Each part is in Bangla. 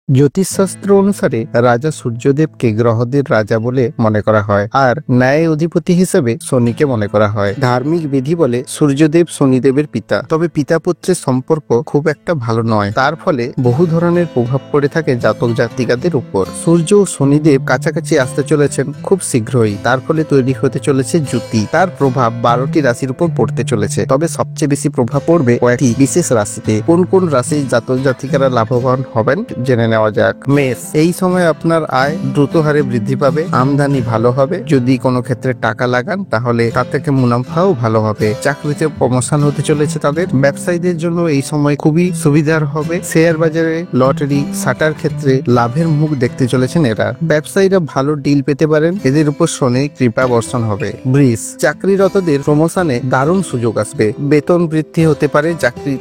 জ্যোতিষশাস্ত্র অনুসারে রাজা সূর্যদেবকে গ্রহদের রাজা বলে মনে করা হয় আর ন্যায় অধিপতি হিসেবে শনিকে মনে করা হয়। ধার্মিক বিধি বলে সূর্যদেব শনিদেবের পিতা, তবে পিতা পুত্রের সম্পর্ক খুব একটা ভালো নয়। তার ফলে বহু ধরনের প্রভাব পড়ে থাকে জাতক জাতিকাদের উপর। সূর্য ও শনিদেব কাছাকাছি আসতে চলেছেন খুব শীঘ্রই, তার ফলে তৈরি হতে চলেছে জুতি। তার প্রভাব 12টি রাশির উপর পড়তে চলেছে, তবে সবচেয়ে বেশি প্রভাব পড়বে কয়েকটি বিশেষ রাশিতে। কোন কোন রাশির জাতক জাতিকারা লাভবান হবেন জেনে নেওয়া যাক। মেষ, এই সময় আপনার আয় দ্রুত হারে বৃদ্ধি পাবে, আমদানি ভালো হবে। যদি কোনো ক্ষেত্রে টাকা লাগান তাহলে তার থেকে মুনাফাও ভালো হবে। চাকরিতে প্রমোশন হতে চলেছে তাদের। ব্যবসায়ীদের জন্য এই সময় খুবই সুবিধার হবে। শেয়ার বাজারে, লটারি, সাটার ক্ষেত্রে লাভের মুখ দেখতে চলেছেন এরা। ব্যবসায়ীরা ভালো ডিল পেতে পারেন, এদের উপর শনির কৃপা বর্ষণ হবে। বৃষ, চাকরিরতদের প্রমোশনে দারুণ সুযোগ আসবে, বেতন বৃদ্ধি হতে পারে।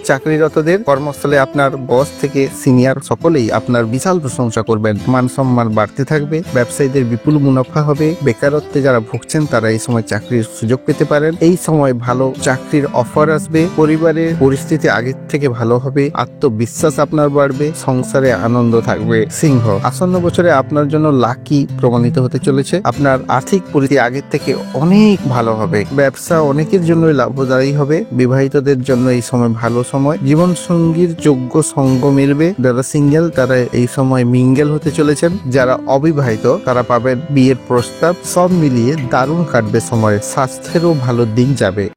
চাকরিরতদের কর্মস্থলে আপনার বস থেকে সিনিয়র সকলেই আপনার বিশাল প্রশংসা করবেন, মান সম্মান বাড়তে থাকবে। ব্যবসায়ীদের বিপুল মুনাফা হবে। বেকারত্বে যারা ভুগছেন তারা এই সময় চাকরির সুযোগ পেতে পারেন। এই সময় ভালো চাকরির অফার আসবে। পরিবারের পরিস্থিতি আগের থেকে ভালো হবে। আত্মবিশ্বাস আপনার বাড়বে, সংসারে আনন্দ থাকবে। সিংহ, আসন্ন বছরে আপনার জন্য লাকি প্রমাণিত হতে চলেছে। আপনার আর্থিক পরিস্থিতি আগের থেকে অনেক ভালো হবে। ব্যবসা অনেকের জন্যই লাভদায়ী হবে। বিবাহিতদের জন্য এই সময় ভালো সময়। জীবন সঙ্গীর যোগ্য সঙ্গ মিলবে। যারা সিঙ্গেল তারা এই সময় মিঙ্গেল হতে চলেছেন। যারা অবিবাহিত তারা পাবেন বিয়ের প্রস্তাব। সব মিলিয়ে দারুণ কাটবে সময়। স্বাস্থ্যেরও ভালো দিন যাবে।